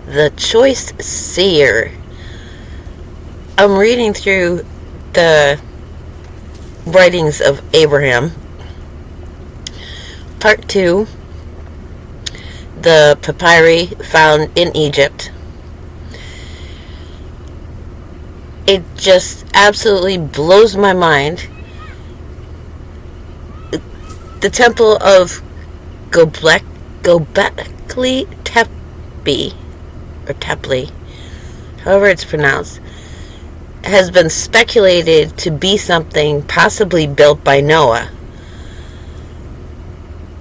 The Choice Seer. I'm reading through the writings of Abraham. Part 2. The papyri found in Egypt. It just absolutely blows my mind. The temple of Göbekli Tepe, or Tepe, however it's pronounced, has been speculated to be something possibly built by Noah.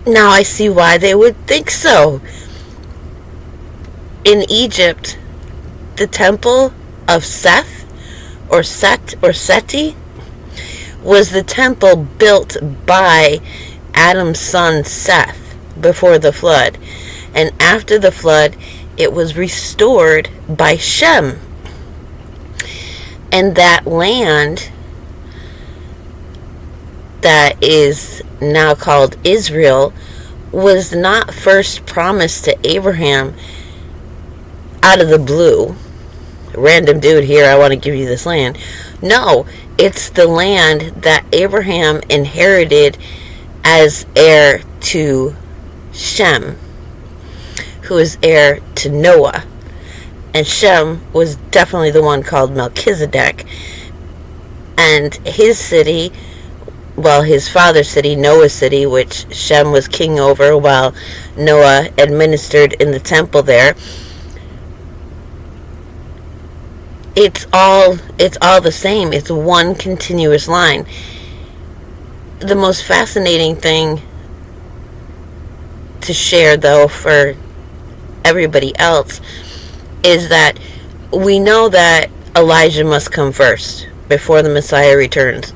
Now I see why they would think so. In Egypt, the temple of Seth, or Set, or Seti, was the temple built by Adam's son Seth before the flood. And after the flood, it was restored by Shem. And that land that is now called Israel was not first promised to Abraham out of the blue. Random dude here, I want to give you this land. No, it's the land that Abraham inherited as heir to Shem, who is heir to Noah. And Shem was definitely the one called Melchizedek. And his city, well, his father's city, Noah's city, which Shem was king over while Noah administered in the temple there, it's all the same. It's one continuous line. The most fascinating thing to share, though, for everybody else, is that we know that Elijah must come first before the Messiah returns.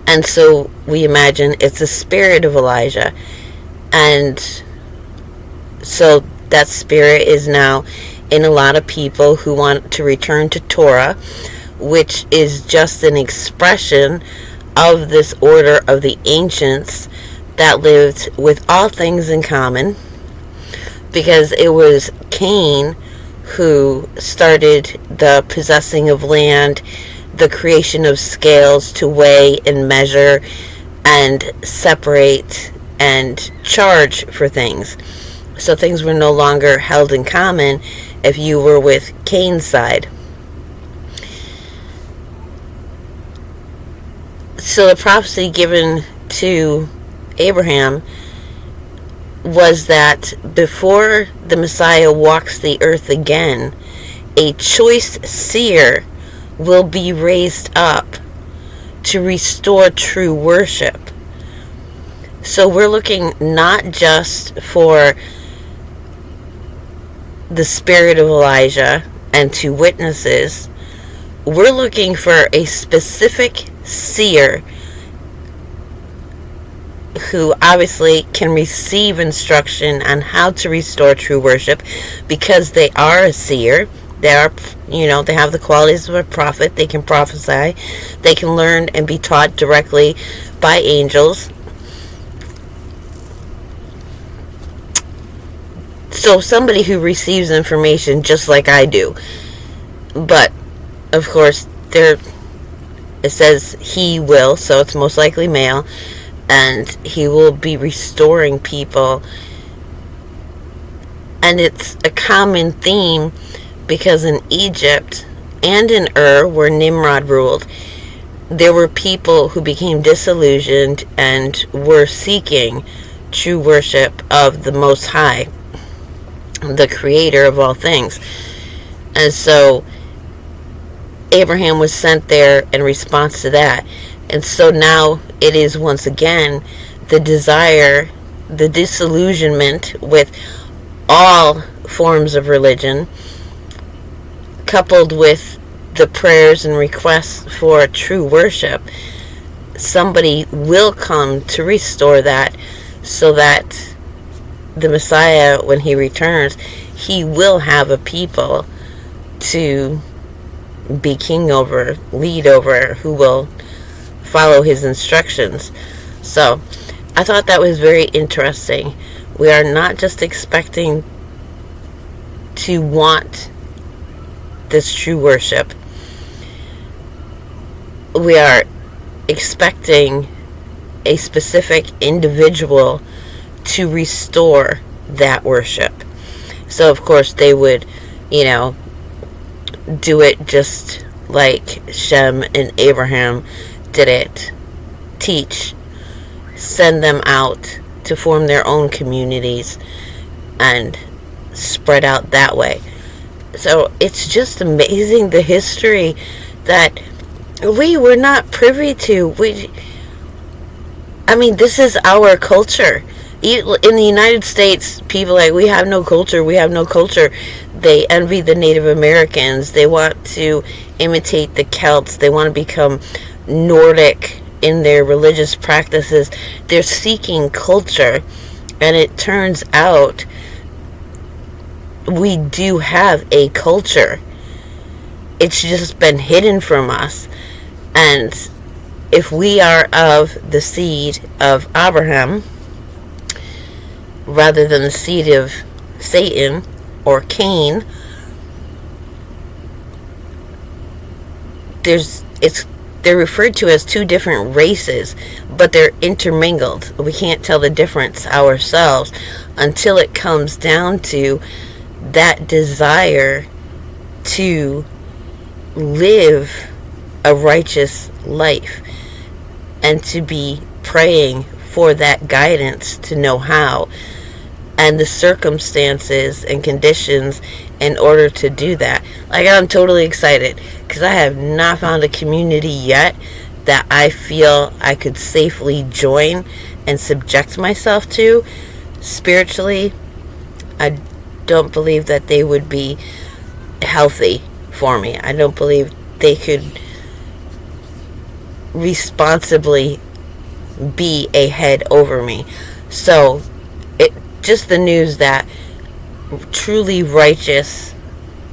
And so we imagine it's the spirit of Elijah. And so that spirit is now in a lot of people who want to return to Torah, which is just an expression of this order of the ancients that lived with all things in common, because it was Cain who started the possessing of land, the creation of scales to weigh and measure and separate and charge for things. So things were no longer held in common if you were with Cain's side. So the prophecy given to Abraham was that before the Messiah walks the earth again, a choice seer will be raised up to restore true worship. So we're looking not just for the spirit of Elijah and 2 witnesses. We're looking for a specific seer who obviously can receive instruction on how to restore true worship, because they are a seer. They are, they have the qualities of a prophet. They can prophesy. They can learn and be taught directly by angels. So somebody who receives information just like I do. But, of course, it says he will, so it's most likely male. And he will be restoring people. And it's a common theme, because in Egypt and in where Nimrod ruled, there were people who became disillusioned and were seeking true worship of the Most High, the creator of all things. And so Abraham was sent there in response to that. And so now it is once again the desire, the disillusionment with all forms of religion, coupled with the prayers and requests for true worship. Somebody will come to restore that, so that the Messiah, when he returns, he will have a people to be king over, lead over, who will follow his instructions. So I thought that was very interesting. We are not just expecting to want this true worship, we are expecting a specific individual to restore that worship. So of course they would, do it just like Shem and Abraham did it. Teach, send them out to form their own communities and spread out that way. So it's just amazing the history that we were not privy to. This is our culture. In the United States, people are like, we have no culture, we have no culture. They envy the Native Americans. They want to imitate the Celts. They want to become Nordic in their religious practices. They're seeking culture. And it turns out we do have a culture. It's just been hidden from us. And if we are of the seed of Abraham rather than the seed of Satan or Cain, they're referred to as two different races, but they're intermingled. We can't tell the difference ourselves until it comes down to that desire to live a righteous life and to be praying for that guidance to know how and the circumstances and conditions in order to do that. Like, I'm totally excited because I have not found a community yet that I feel I could safely join and subject myself to spiritually. I don't believe that they would be healthy for me. I don't believe they could responsibly be a head over me. So just the news that truly righteous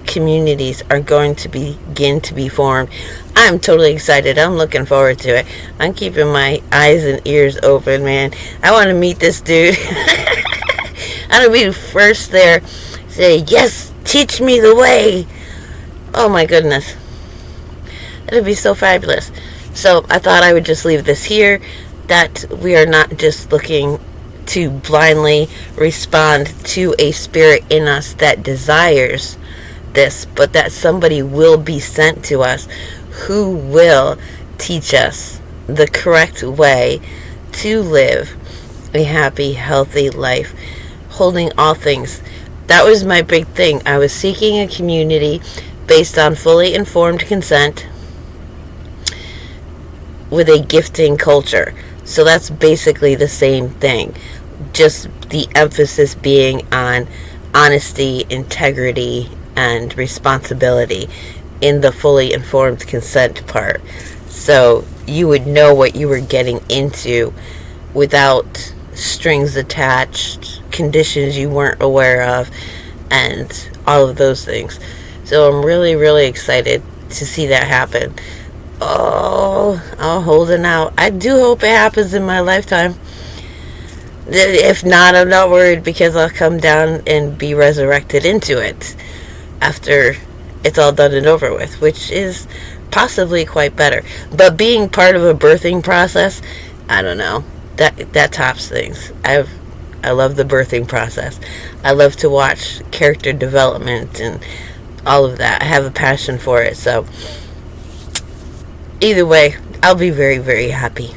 communities are going to begin to be formed. I'm totally excited. I'm looking forward to it. I'm keeping my eyes and ears open, man. I want to meet this dude. I want to be the first there. Say, yes, teach me the way. Oh my goodness. That'd be so fabulous. So I thought I would just leave this here, that we are not just looking to blindly respond to a spirit in us that desires this, but that somebody will be sent to us who will teach us the correct way to live a happy, healthy life, holding all things. That was my big thing. I was seeking a community based on fully informed consent with a gifting culture. So that's basically the same thing. Just the emphasis being on honesty, integrity, and responsibility in the fully informed consent part. So you would know what you were getting into without strings attached, conditions you weren't aware of, and all of those things. So I'm really, really excited to see that happen. Oh, I'm holding out. I do hope it happens in my lifetime. If not, I'm not worried, because I'll come down and be resurrected into it after it's all done and over with, which is possibly quite better. But being part of a birthing process, I don't know, that tops things. I love the birthing process. I love to watch character development and all of that. I have a passion for it. So either way, I'll be very, very happy.